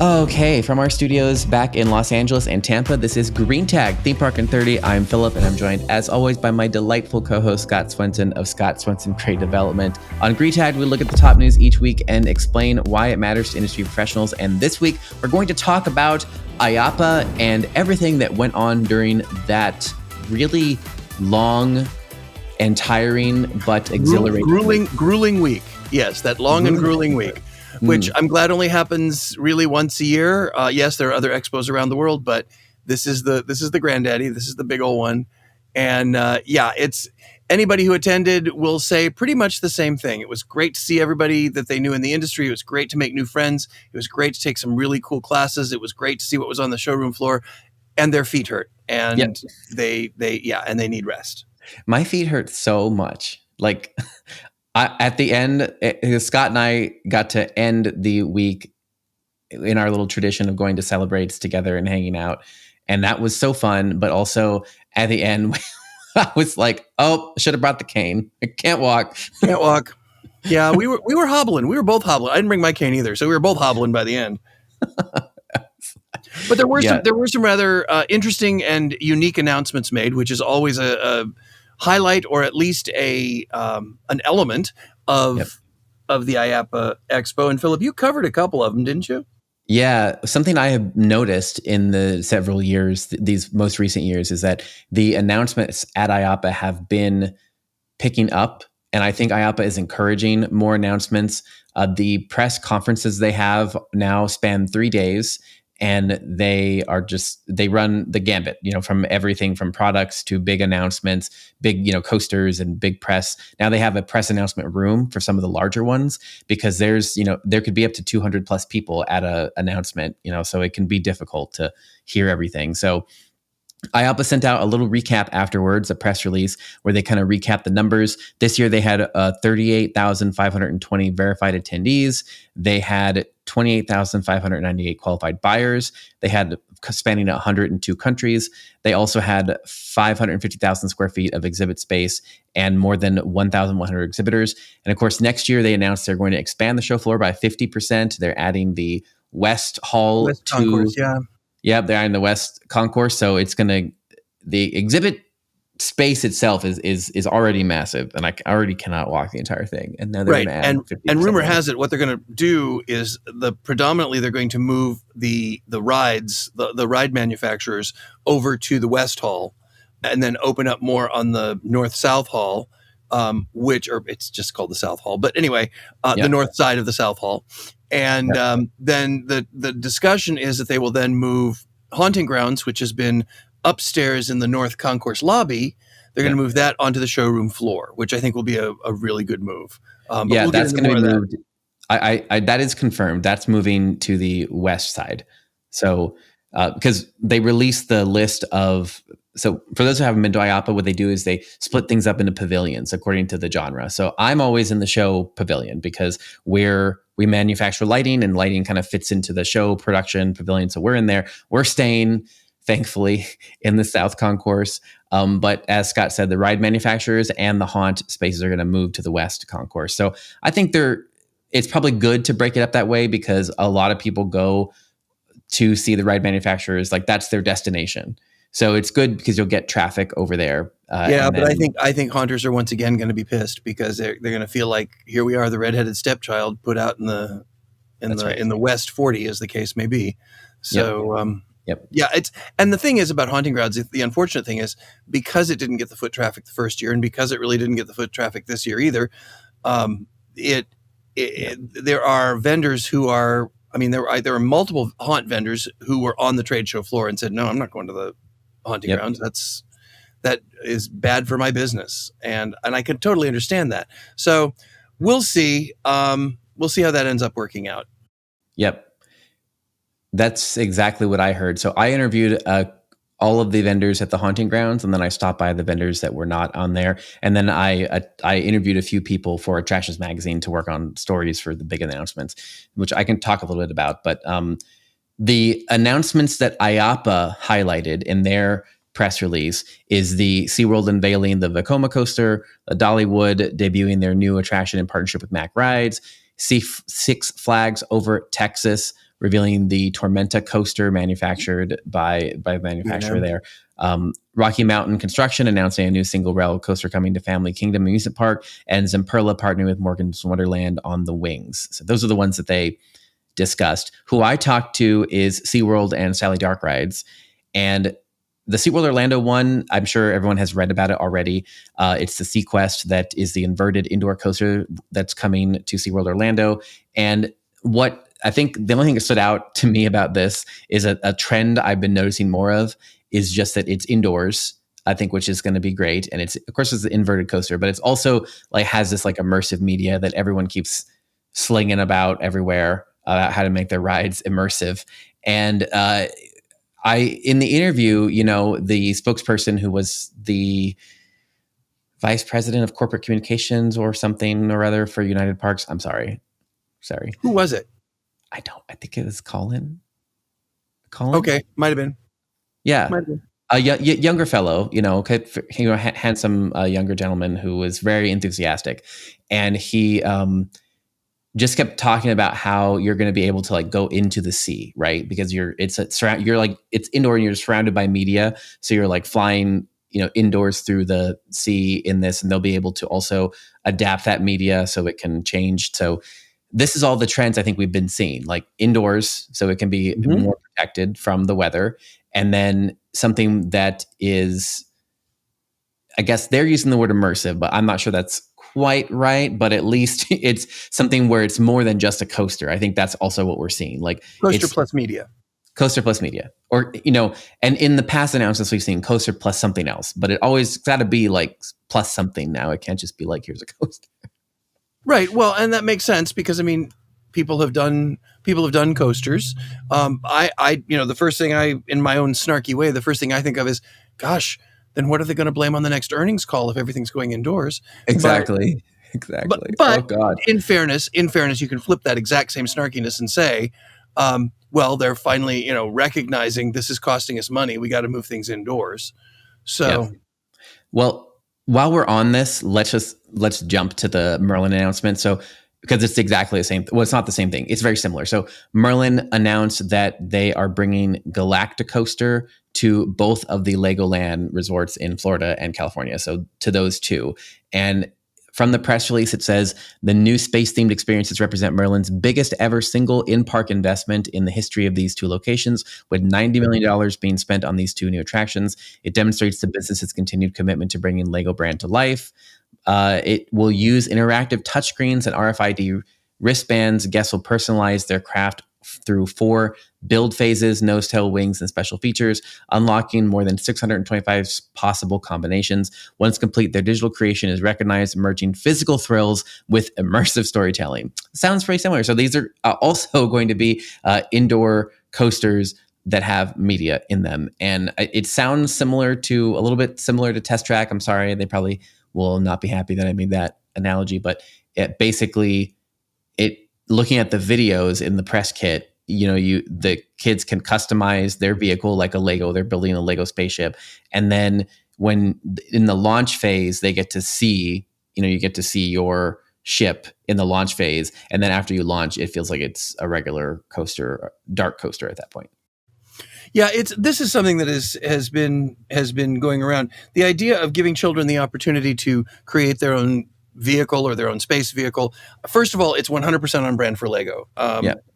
Okay, from our studios back in Los Angeles and Tampa, this is Green Tag, Theme Park in 30. I'm Philip, and I'm joined, as always, by my delightful co-host, Scott Swenson of Scott Swenson Creative Development. On Green Tag, we look at the top news each week and explain why it matters to industry professionals. And this week, we're going to talk about IAAPA and everything that went on during that really long and tiring but exhilarating grueling week. Yes, that long and grueling week, which I'm glad only happens really once a year. Yes, there are other expos around the world, but this is the granddaddy. This is the big old one, and it's anybody who attended will say pretty much the same thing. It was great to see everybody that they knew in the industry. It was great to make new friends. It was great to take some really cool classes. It was great to see what was on the showroom floor, and their feet hurt, and they need rest. My feet hurt so much. Like at the end, Scott and I got to end the week in our little tradition of going to Celebrates together and hanging out. And that was so fun. But also at the end, I was like, oh, should have brought the cane. I can't walk. Yeah, we were hobbling. We were both hobbling. I didn't bring my cane either. So we were both hobbling by the end. But there were some rather interesting and unique announcements made, which is always a highlight, or at least an element of the IAAPA Expo. And Philip, you covered a couple of them, didn't you? Yeah, something I have noticed in the several years, these most recent years, is that the announcements at IAAPA have been picking up. And I think IAAPA is encouraging more announcements. The press conferences they have now span 3 days. And they run the gambit, from everything from products to big announcements, big, coasters and big press. Now they have a press announcement room for some of the larger ones because there could be up to 200 plus people at a announcement, so it can be difficult to hear everything. So IAAPA sent out a little recap afterwards, a press release where they kind of recap the numbers. This year they had 38,520 verified attendees. They had 28,598 qualified buyers. They had spanning 102 countries. They also had 550,000 square feet of exhibit space and more than 1,100 exhibitors. And of course, next year they announced they're going to expand the show floor by 50%. They're adding the West Hall Concourse, Yeah, they're in the West Concourse, so the exhibit space itself is already massive, and I already cannot walk the entire thing. And now they're going to add 50%. And rumor has it what they're going to do is predominantly they're going to move the rides, the ride manufacturers over to the West Hall, and then open up more on the North-South Hall, or it's just called the South Hall, but anyway, the north side of the South Hall. And then the discussion is that they will then move Haunting Grounds, which has been upstairs in the North Concourse lobby. They're going to move that onto the showroom floor, which I think will be a really good move. That's going to be moved. That is confirmed. That's moving to the west side. So because they released the list of. So for those who haven't been to IAAPA, what they do is they split things up into pavilions according to the genre. So I'm always in the show pavilion because we manufacture lighting, and lighting kind of fits into the show production pavilion. So we're in there. We're staying, thankfully, in the South Concourse. But as Scott said, the ride manufacturers and the haunt spaces are going to move to the West Concourse. So I think it's probably good to break it up that way because a lot of people go to see the ride manufacturers. Like that's their destination. So it's good because you'll get traffic over there. But I think haunters are once again going to be pissed because they're going to feel like here we are, the redheaded stepchild put out in the West 40, as the case may be. So and the thing is about Haunting Grounds, the unfortunate thing is because it didn't get the foot traffic the first year, and because it really didn't get the foot traffic this year either. There are vendors who are. I mean, there are multiple haunt vendors who were on the trade show floor and said, "No, I'm not going to the Haunting Grounds. That is bad for my business," and I can totally understand that. So we'll see. We'll see how that ends up working out. Yep, that's exactly what I heard. So I interviewed all of the vendors at the Haunting Grounds, and then I stopped by the vendors that were not on there, and then I interviewed a few people for Attractions Magazine to work on stories for the big announcements, which I can talk a little bit about. But the announcements that IAAPA highlighted in their press release is the SeaWorld unveiling the Vekoma coaster, the Dollywood debuting their new attraction in partnership with Mack Rides, Six Flags over Texas revealing the Tormenta coaster manufactured by the manufacturer Yeah. there. Rocky Mountain Construction announcing a new single rail coaster coming to Family Kingdom Amusement Park, and Zamperla partnering with Morgan's Wonderland on the wings. So those are the ones that they discussed. Who I talked to is SeaWorld and Sally Dark Rides. And the SeaWorld Orlando one, I'm sure everyone has read about it already. It's the SeaQuest that is the inverted indoor coaster that's coming to SeaWorld Orlando. And what I think the only thing that stood out to me about this is a trend I've been noticing more of is just that it's indoors, I think, which is going to be great. And it's, of course, it's the inverted coaster, but it's also like has this like immersive media that everyone keeps slinging about everywhere about how to make their rides immersive. And in the interview, the spokesperson who was the vice president of corporate communications or something or other for United Parks. I'm sorry. Who was it? I think it was Colin. Okay. Might have been. Yeah. A younger fellow, handsome younger gentleman who was very enthusiastic. And he, just kept talking about how you're going to be able to like go into the sea, right? Because it's indoor and you're surrounded by media. So you're like flying, indoors through the sea in this, and they'll be able to also adapt that media so it can change. So this is all the trends I think we've been seeing, like indoors, so it can be more protected from the weather. And then something that is, I guess they're using the word immersive, but I'm not sure that's quite right, but at least it's something where it's more than just a coaster. I think that's also what we're seeing. Like Coaster plus media. Coaster plus media. Or, and in the past announcements we've seen coaster plus something else, but it always got to be like plus something now. It can't just be like, here's a coaster. Right. Well, and that makes sense because people have done coasters. The first thing in my own snarky way, the first thing I think of is, gosh, then what are they going to blame on the next earnings call if everything's going indoors? Exactly. But oh God. In fairness, you can flip that exact same snarkiness and say, well, they're finally, recognizing this is costing us money. We got to move things indoors. So, yeah. Well, while we're on this, let's jump to the Merlin announcement. So, because it's exactly the same. Well, it's not the same thing. It's very similar. So Merlin announced that they are bringing Galacticoaster to both of the Legoland resorts in Florida and California. So to those two. And from the press release, it says the new space-themed experiences represent Merlin's biggest ever single in-park investment in the history of these two locations, with $90 million being spent on these two new attractions. It demonstrates the business's continued commitment to bringing Lego brand to life. It will use interactive touchscreens and RFID wristbands. Guests will personalize their craft through 4 build phases, nose, tail, wings, and special features, unlocking more than 625 possible combinations. Once complete, their digital creation is recognized, merging physical thrills with immersive storytelling. Sounds pretty similar. So these are also going to be indoor coasters that have media in them. And it sounds a little bit similar to Test Track. I'm sorry, they probably will not be happy that I made that analogy, but looking at the videos in the press kit, the kids can customize their vehicle like a Lego. They're building a Lego spaceship. And then when in the launch phase, they get to see, you get to see your ship in the launch phase. And then after you launch, it feels like it's a regular coaster, dark coaster at that point. Yeah, this is something that has been going around. The idea of giving children the opportunity to create their own vehicle or their own space vehicle. First of all, it's 100% on brand for Lego.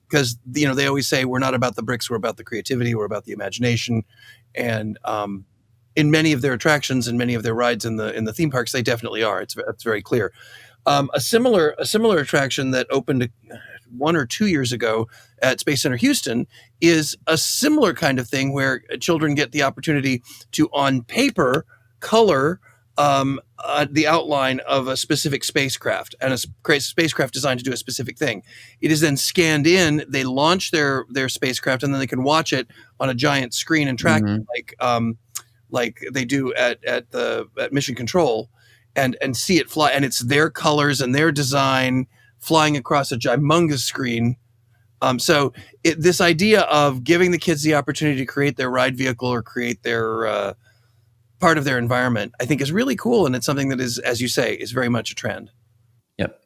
Because they always say we're not about the bricks, we're about the creativity, we're about the imagination, and in many of their attractions and many of their rides in the theme parks, they definitely are. It's very clear. A similar attraction that opened 1 or 2 years ago at Space Center Houston is a similar kind of thing where children get the opportunity to, on paper, color the outline of a specific spacecraft and a spacecraft designed to do a specific thing. It is then scanned in. They launch their spacecraft, and then they can watch it on a giant screen and track it like they do at Mission Control, and see it fly. And it's their colors and their design flying across a humongous screen. So this idea of giving the kids the opportunity to create their ride vehicle or create their part of their environment, I think is really cool. And it's something that is, as you say, is very much a trend. Yep.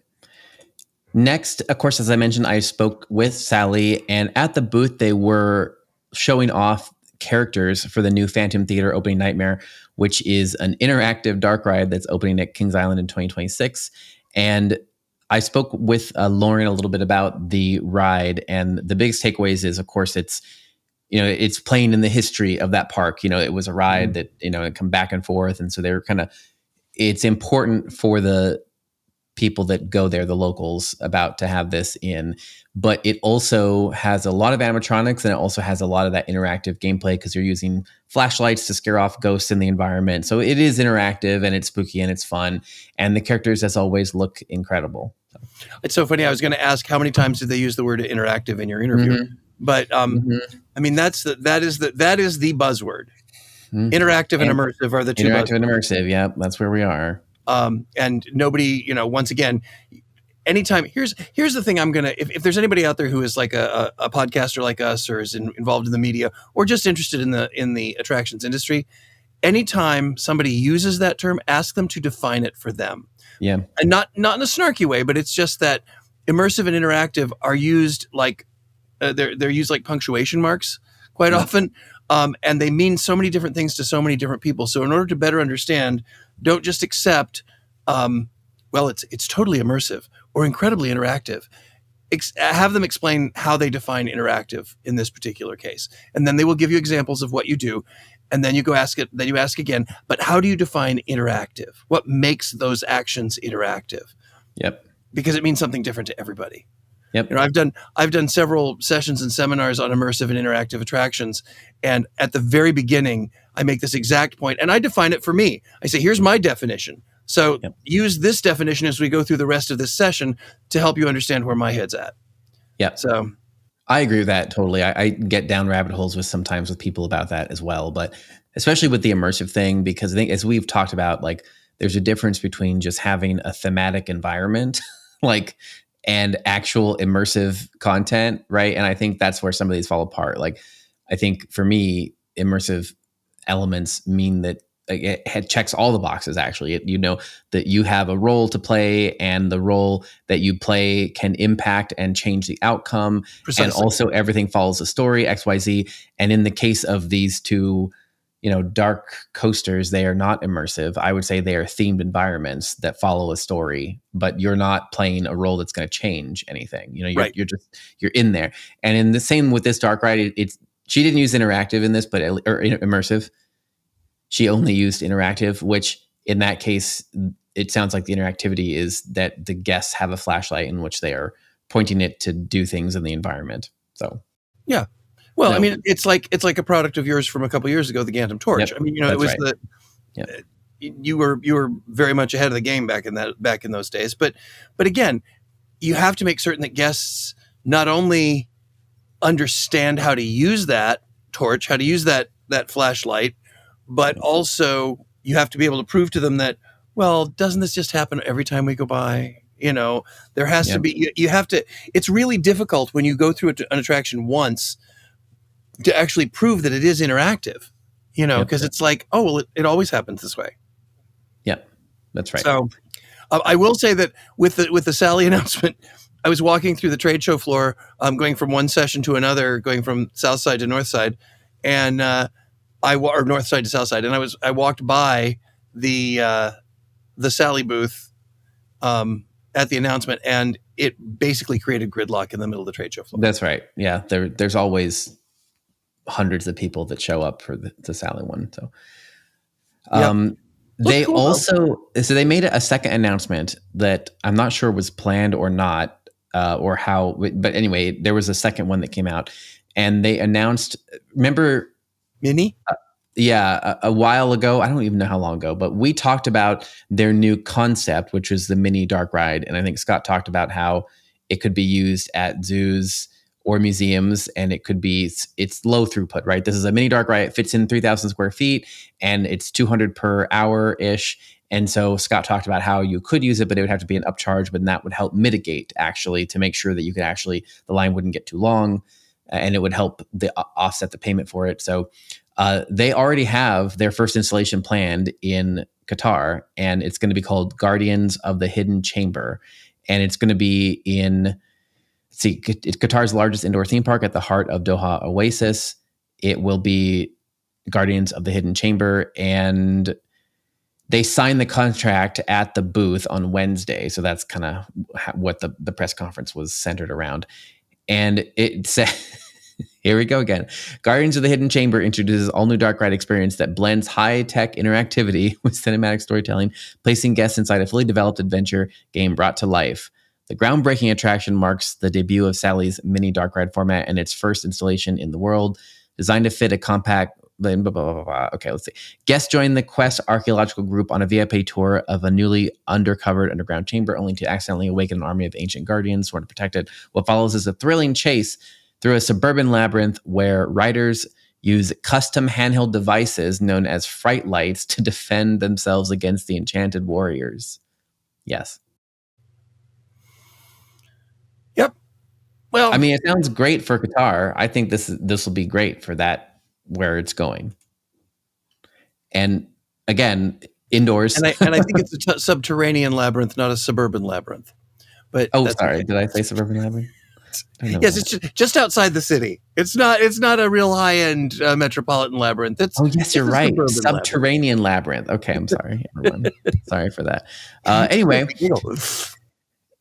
Next, of course, as I mentioned, I spoke with Sally, and at the booth, they were showing off characters for the new Phantom Theater opening Nightmare, which is an interactive dark ride that's opening at Kings Island in 2026. And I spoke with Lauren a little bit about the ride, and the biggest takeaways is, of course, it's playing in the history of that park. It was a ride that it come back and forth, and so they're it's important for the people that go there, the locals, about to have this in. But it also has a lot of animatronics, and it also has a lot of that interactive gameplay because you're using flashlights to scare off ghosts in the environment. So it is interactive, and it's spooky, and it's fun. And the characters, as always, look incredible. It's so funny. I was going to ask how many times did they use the word interactive in your interview? Mm-hmm. But I mean, that is the buzzword. Mm-hmm. Interactive and immersive are the two. Interactive and immersive. Yeah, that's where we are. And nobody, once again, anytime, here's the thing. If there's anybody out there who is like a podcaster like us, or is involved in the media, or just interested in the attractions industry, anytime somebody uses that term, ask them to define it for them. Yeah. And not in a snarky way, but it's just that immersive and interactive are used like, they're used like punctuation marks quite often. And they mean so many different things to so many different people. So in order to better understand, don't just accept, it's totally immersive or incredibly interactive. Have them explain how they define interactive in this particular case. And then they will give you examples of what you do. And then you go ask it, then you ask again, but how do you define interactive? What makes those actions interactive? Yep. Because it means something different to everybody. Yep. I've done several sessions and seminars on immersive and interactive attractions. And at the very beginning, I make this exact point, and I define it for me. I say, here's my definition. So use this definition as we go through the rest of this session to help you understand where my head's at. Yeah. So I agree with that totally. I get down rabbit holes sometimes with people about that as well, but especially with the immersive thing, because I think, as we've talked about, like, there's a difference between just having a thematic environment, and actual immersive content, right? And I think that's where some of these fall apart. Like, I think for me, immersive elements mean that it checks all the boxes. Actually, that you have a role to play, and the role that you play can impact and change the outcome. Precisely. And also everything follows a story, XYZ. And in the case of these two, dark coasters, they are not immersive. I would say they are themed environments that follow a story, but you're not playing a role that's going to change anything. You're in there. And in the same with this dark ride, she didn't use interactive in this, or immersive. She only used interactive, which in that case, it sounds like the interactivity is that the guests have a flashlight in which they are pointing it to do things in the environment. So, yeah. Well, I mean, it's like a product of yours from a couple of years ago, the Gantum Torch. Yep, I mean, it was right. You were very much ahead of the game back in those days. But again, you have to make certain that guests not only understand how to use that torch, how to use that flashlight, but also you have to be able to prove to them that, well, doesn't this just happen every time we go by? There has to be, you have to, it's really difficult when you go through an attraction once to actually prove that it is interactive, because it's like, oh, well, it always happens this way. Yeah, that's right. So I will say that with the Sally announcement, I was walking through the trade show floor, going from one session to another, going from south side to north side, and or north side to south side, and I walked by the Sally booth at the announcement, and it basically created gridlock in the middle of the trade show floor. That's right. Yeah, there's always hundreds of people that show up for the Sally one. So, they cool, also so they made a second announcement that I'm not sure was planned or not, or how. But anyway, there was a second one that came out, and they announced. Remember, Mini? A while ago. I don't even know how long ago, but we talked about their new concept, which was the mini dark ride, and I think Scott talked about how it could be used at zoos or museums, and it could be, it's low throughput, right? This is a mini dark ride. It fits in 3,000 square feet, and it's 200 per hour ish. And so Scott talked about how you could use it, but it would have to be an upcharge, but that would help mitigate, actually, to make sure that you could actually, the line wouldn't get too long, and it would help offset the payment for it. So they already have their first installation planned in Qatar, and it's going to be called Guardians of the Hidden Chamber. and it's going to be in Qatar's largest indoor theme park at the heart of Doha Oasis. It will be Guardians of the Hidden Chamber, and they signed the contract at the booth on Wednesday. So that's kind of what the press conference was centered around. And it said, here we go again. Guardians of the Hidden Chamber introduces all new dark ride experience that blends high-tech interactivity with cinematic storytelling, placing guests inside a fully developed adventure game brought to life. The groundbreaking attraction marks the debut of Sally's mini dark ride format and its first installation in the world, designed to fit a compact. Blah, blah, blah, blah, blah. Okay, let's see. Guests join the Quest archaeological group on a VIP tour of a newly undercovered underground chamber, only to accidentally awaken an army of ancient guardians sworn to protect it. What follows is a thrilling chase through a suburban labyrinth where riders use custom handheld devices known as fright lights to defend themselves against the enchanted warriors. Yes. Yep. Well, I mean, it sounds great for Qatar. I think this will be great for that, where it's going. And again, indoors. and I think it's a subterranean labyrinth, not a suburban labyrinth. But sorry, okay. Did I say suburban labyrinth? Yes, it's just outside the city. It's not a real high end metropolitan labyrinth. Yes, you're right. Subterranean labyrinth. Okay, I'm sorry, everyone. Sorry for that. Anyway,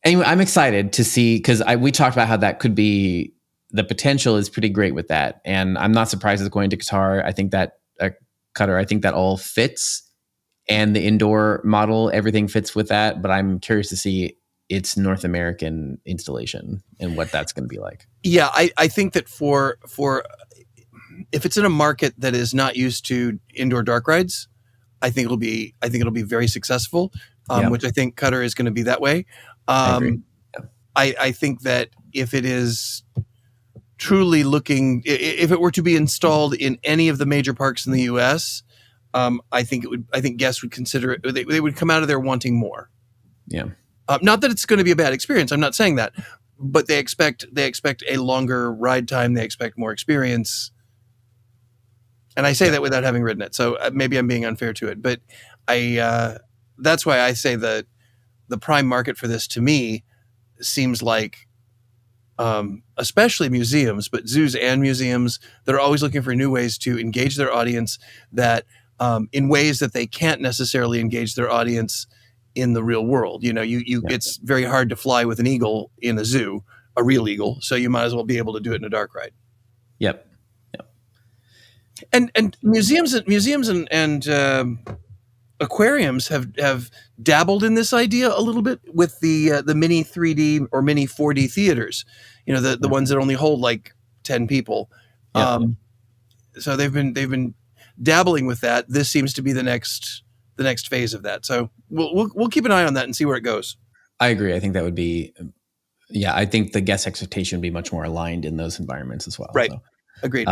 I'm excited to see, because we talked about how that could be. The potential is pretty great with that, and I'm not surprised it's going to Qatar. I think that Qatar. I think that all fits, and the indoor model, everything fits with that. But I'm curious to see its North American installation and what that's going to be like. Yeah, I think that for if it's in a market that is not used to indoor dark rides, I think it'll be very successful. Which I think Qatar is going to be that way. I agree. I think that if it is truly looking, if it were to be installed in any of the major parks in the U.S., I think guests would consider it. They would come out of there wanting more. Yeah. Not that it's going to be a bad experience. I'm not saying that, but they expect a longer ride time. They expect more experience. And I say that without having ridden it, so maybe I'm being unfair to it. But that's why I say that the prime market for this, to me, seems like, especially museums, but zoos and museums that are always looking for new ways to engage their audience, that in ways that they can't necessarily engage their audience in the real world. It's very hard to fly with an eagle in a zoo, a real eagle, so you might as well be able to do it in a dark ride. Yep. And museums and aquariums have dabbled in this idea a little bit with the mini 3D or mini 4D theaters. The ones that only hold like 10 people. So they've been dabbling with that. This seems to be the next phase of that. So we'll keep an eye on that and see where it goes. I agree. I think that would be, I think the guest expectation would be much more aligned in those environments as well. Right. So. Agreed.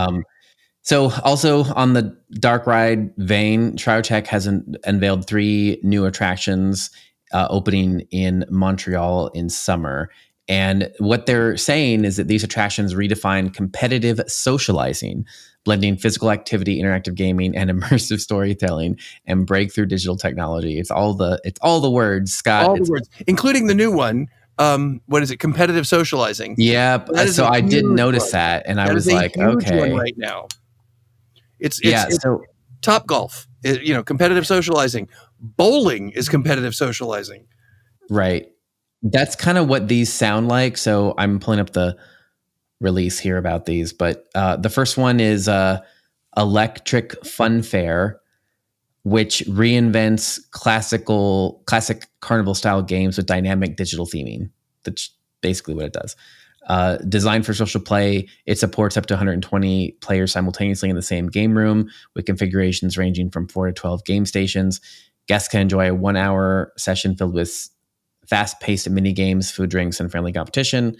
So also on the dark ride vein, Triotech has unveiled 3 new attractions opening in Montreal in summer. And what they're saying is that these attractions redefine competitive socializing, blending physical activity, interactive gaming, and immersive storytelling and breakthrough digital technology. It's all the words, Scott. All the words, including the new one. What is it? Competitive socializing. Yeah. So I did notice that, and I was like, okay, right now. It's Top Golf. Competitive socializing. Bowling is competitive socializing. Right. That's kind of what these sound like. So I'm pulling up the release here about these, but the first one is Electric Fun Fair, which reinvents classic carnival style games with dynamic digital theming. That's basically what it does. Designed for social play, it supports up to 120 players simultaneously in the same game room, with configurations ranging from 4 to 12 game stations. Guests can enjoy a 1-hour session filled with fast-paced mini games, food, drinks, and friendly competition.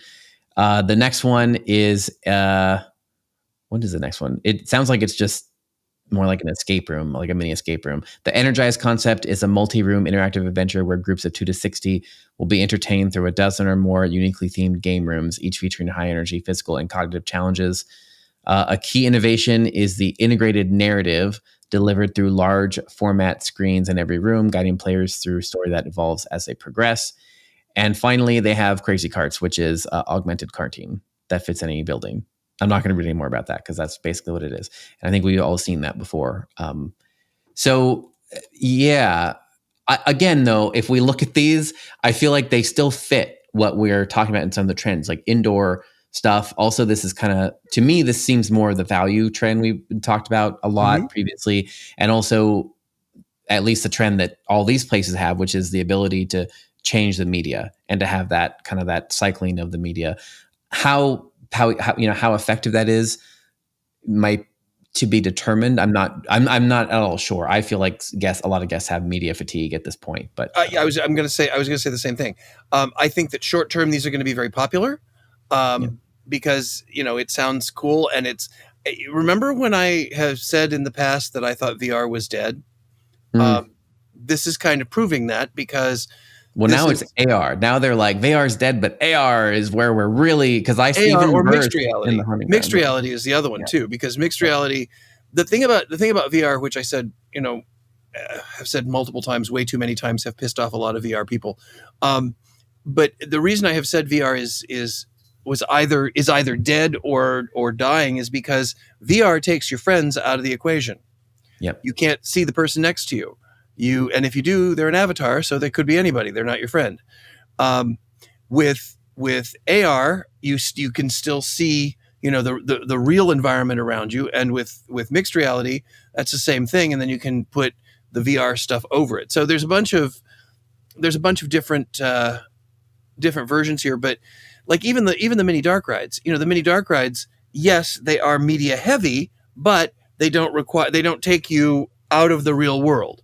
The next one is what is the next one? It sounds like it's just more like an escape room, like a mini escape room. The Energize concept is a multi-room interactive adventure where groups of 2 to 60 will be entertained through a dozen or more uniquely themed game rooms, each featuring high-energy physical and cognitive challenges. A key innovation is the integrated narrative delivered through large format screens in every room, guiding players through a story that evolves as they progress. And finally, they have Crazy Carts, which is augmented karting that fits any building. I'm not going to read any more about that because that's basically what it is. And I think we've all seen that before. So, yeah. Again, though, if we look at these, I feel like they still fit what we're talking about in some of the trends, like indoor stuff. Also, this is kind of, to me, this seems more of the value trend we've talked about a lot previously. And also, at least the trend that all these places have, which is the ability to change the media and to have that kind of that cycling of the media. How how effective that is might to be determined. I'm not at all sure. I feel like a lot of guests have media fatigue at this point, but I was going to say the same thing. I think that short term these are going to be very popular because it sounds cool, and it's. Remember when I have said in the past that I thought VR was dead? This is kind of proving that because. Well, now it's AR. Now they're like VR is dead, but AR is where we're really, because I see AR even or Verse mixed reality. in the hunting Mixed ground. reality is the other one too, because mixed reality. The thing about VR, which I said, have said multiple times, way too many times, have pissed off a lot of VR people. But the reason I have said VR is either dead or dying is because VR takes your friends out of the equation. Yep. You can't see the person next to you. And if you do, they're an avatar, so they could be anybody. They're not your friend. With AR, you can still see the real environment around you, and with mixed reality, that's the same thing. And then you can put the VR stuff over it. So there's a bunch of different versions here. But like even the mini dark rides, the mini dark rides, yes, they are media heavy, but they don't take you out of the real world.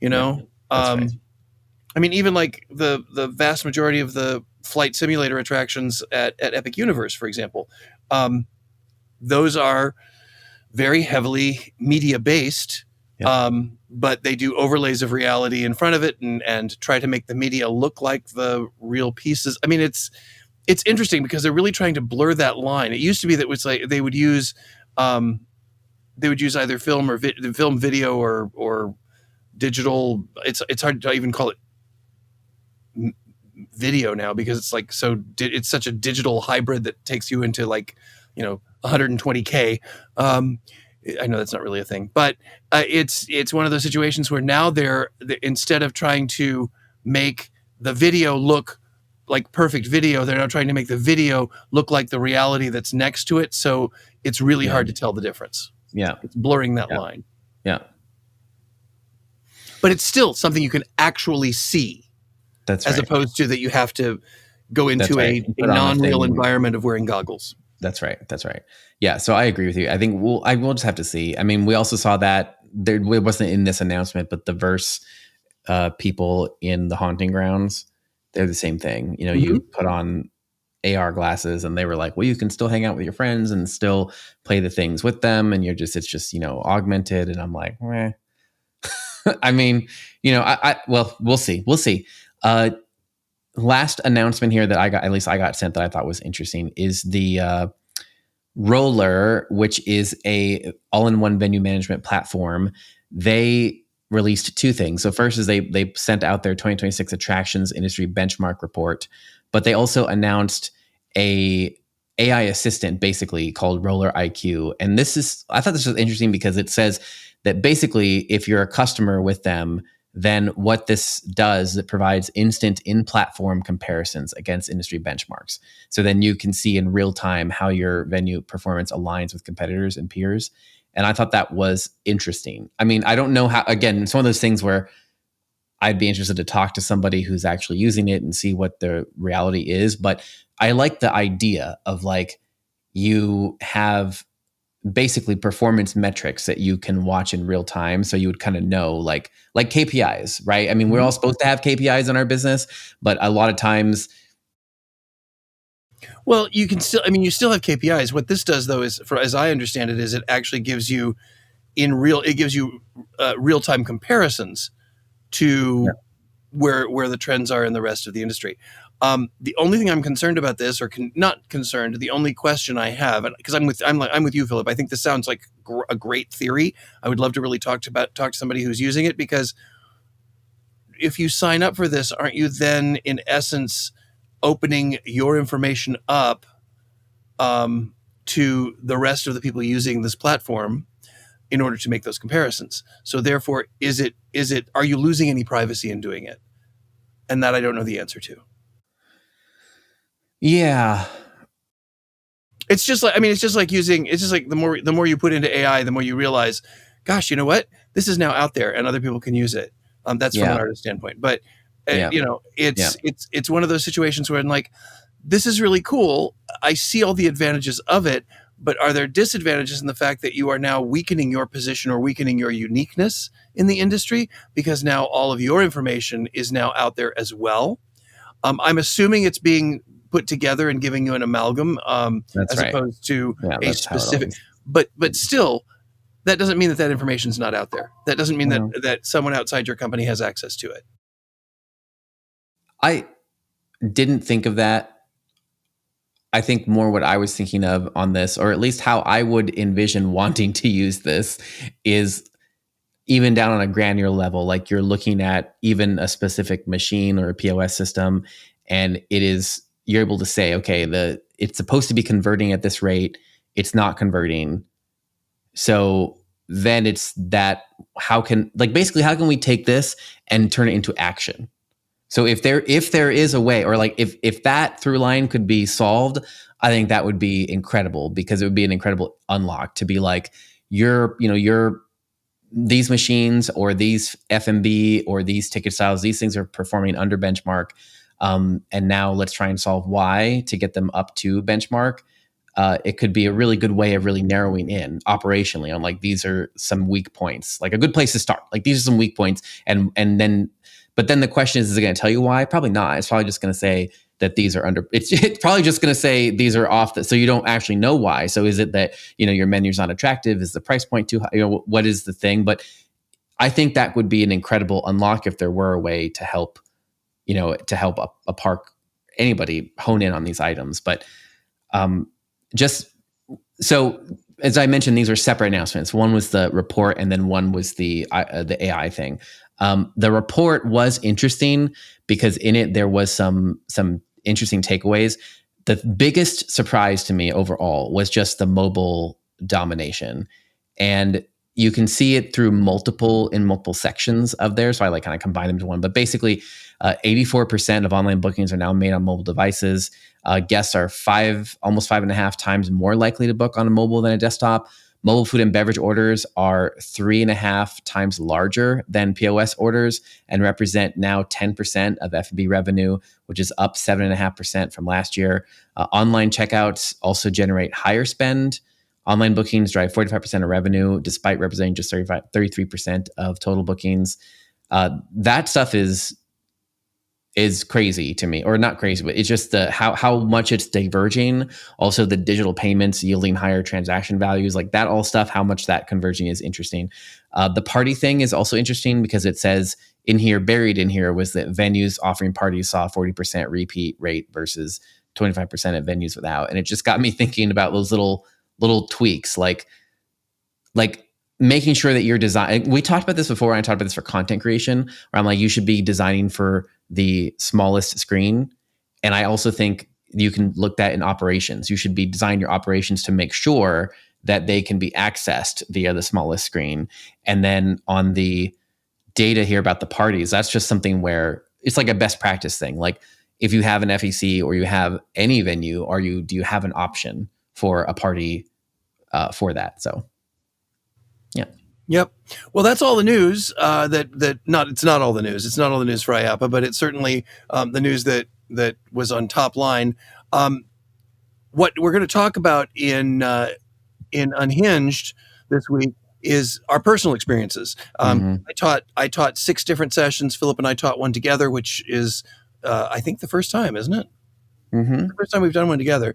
Right. Right. I mean, even like the vast majority of the flight simulator attractions at Epic Universe, for example, those are very heavily media based, but they do overlays of reality in front of it and try to make the media look like the real pieces. I mean, it's interesting because they're really trying to blur that line. It used to be that it was like they would use either film or film, video, or digital. It's hard to even call it video now because it's like it's such a digital hybrid that takes you into 120K. I know that's not really a thing, but it's one of those situations where now they're instead of trying to make the video look like perfect video, they're now trying to make the video look like the reality that's next to it. So it's really hard to tell the difference. Yeah. It's blurring that line. Yeah. But it's still something you can actually see. That's as opposed to that you have to go into a non-real environment of wearing goggles. That's right. Yeah. So I agree with you. I think we'll just have to see. I mean, we also saw that it wasn't in this announcement, but the Verse people in the haunting grounds, they're the same thing. You put on AR glasses and they were like, well, you can still hang out with your friends and still play the things with them. And it's just, augmented. And I'm like, meh. I mean, well, we'll see. Last announcement here that I got sent that I thought was interesting is the Roller, which is a all-in-one venue management platform. They released two things. So first is they sent out their 2026 attractions industry benchmark report, but they also announced a AI assistant basically called Roller IQ. And I thought this was interesting because it says that basically if you're a customer with them, then what this does, it provides instant in-platform comparisons against industry benchmarks. So then you can see in real time how your venue performance aligns with competitors and peers. And I thought that was interesting. I mean, I don't know how, again, it's one of those things where I'd be interested to talk to somebody who's actually using it and see what the reality is. But I like the idea of you have basically performance metrics that you can watch in real time. So you would kind of know like KPIs, right? I mean, we're all supposed to have KPIs in our business, but a lot of times. Well, you still have KPIs. What this does though is, as I understand it, is it actually gives you real-time comparisons to where the trends are in the rest of the industry. The only thing I'm concerned about this, or not concerned, the only question I have, because I'm with you, Philip. I think this sounds like a great theory. I would love to really talk to somebody who's using it, because if you sign up for this, aren't you then in essence opening your information up to the rest of the people using this platform in order to make those comparisons? So therefore, are you losing any privacy in doing it? And that I don't know the answer to. Yeah. It's just like the more you put into AI, the more you realize, gosh, you know what? This is now out there and other people can use it. That's from an artist standpoint. But it's one of those situations where I'm like, this is really cool. I see all the advantages of it, but are there disadvantages in the fact that you are now weakening your position or weakening your uniqueness in the industry because now all of your information is now out there as well? I'm assuming it's being put together and giving you an amalgam as opposed to a specific. But still, that doesn't mean that information is not out there. That doesn't mean that someone outside your company has access to it. I didn't think of that. I think more what I was thinking of on this, or at least how I would envision wanting to use this, is even down on a granular level. Like you're looking at even a specific machine or a POS system, and you're able to say, okay, it's supposed to be converting at this rate. It's not converting. So then it's that, how can we take this and turn it into action? So if there is a way, or like if that through line could be solved, I think that would be incredible, because it would be an incredible unlock to be like, these machines or these FMB or these ticket styles, these things are performing under benchmark. And now let's try and solve why to get them up to benchmark. It could be a really good way of really narrowing in operationally on like, these are some weak points, like a good place to start. Like these are some weak points. But then the question is it going to tell you why? Probably not. It's probably just going to say that these are under, it's probably just going to say these are off, so you don't actually know why. So is it that, your menu's not attractive? Is the price point too high? What is the thing? But I think that would be an incredible unlock if there were a way to help, a park, anybody hone in on these items. But just so, as I mentioned, these are separate announcements. One was the report, and then one was the AI thing. The report was interesting because in it there was some interesting takeaways. The biggest surprise to me overall was just the mobile domination, and you can see it through multiple sections of there. So I kind of combine them into one. But basically, 84% of online bookings are now made on mobile devices. Guests are almost 5.5 times more likely to book on a mobile than a desktop. Mobile food and beverage orders are 3.5 times larger than POS orders and represent now 10% of F&B revenue, which is up 7.5% from last year. Online checkouts also generate higher spend. Online bookings drive 45% of revenue, despite representing just 33% of total bookings. That stuff is crazy to me, or not crazy, but it's just how much it's diverging. Also, the digital payments yielding higher transaction values, like that all stuff, how much that converging is interesting. The party thing is also interesting because it says buried in here was that venues offering parties saw 40% repeat rate versus 25% of venues without. And it just got me thinking about those little tweaks, like making sure that you're designing. We talked about this before, and I talked about this for content creation, where I'm like, you should be designing for the smallest screen. And I also think you can look at in operations. You should be designing your operations to make sure that they can be accessed via the smallest screen. And then on the data here about the parties, that's just something where it's like a best practice thing. Like if you have an FEC or you have any venue, do you have an option for a party for that? So, yeah. Yep. Well, that's all the news. It's not all the news. It's not all the news for IAAPA, but it's certainly the news that was on top line. What we're going to talk about in Unhinged this week is our personal experiences. I taught 6 different sessions. Philip and I taught one together, which is I think the first time, isn't it? Mm-hmm. The first time we've done one together.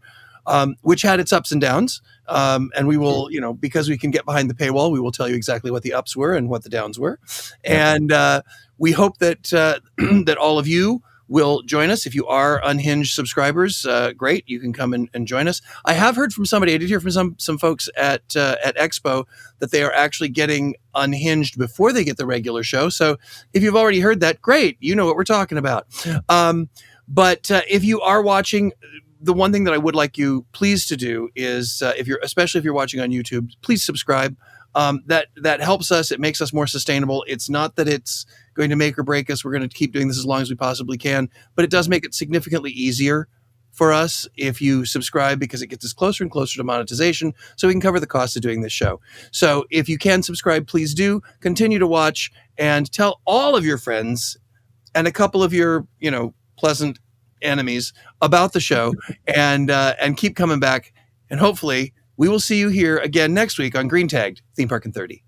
Which had its ups and downs. And we will, because we can get behind the paywall, we will tell you exactly what the ups were and what the downs were. And we hope that that all of you will join us. If you are Unhinged subscribers, great, you can come and join us. I have heard from somebody, I did hear from some folks at Expo that they are actually getting Unhinged before they get the regular show. So if you've already heard that, great, you know what we're talking about. But if you are watching, the one thing that I would like you please to do is, especially if you're watching on YouTube, please subscribe. That helps us. It makes us more sustainable. It's not that it's going to make or break us. We're going to keep doing this as long as we possibly can, but it does make it significantly easier for us if you subscribe, because it gets us closer and closer to monetization, so we can cover the cost of doing this show. So if you can subscribe, please do. Continue to watch and tell all of your friends and a couple of your, pleasant enemies about the show, and keep coming back. And hopefully we will see you here again next week on Green Tagged Theme Park in 30.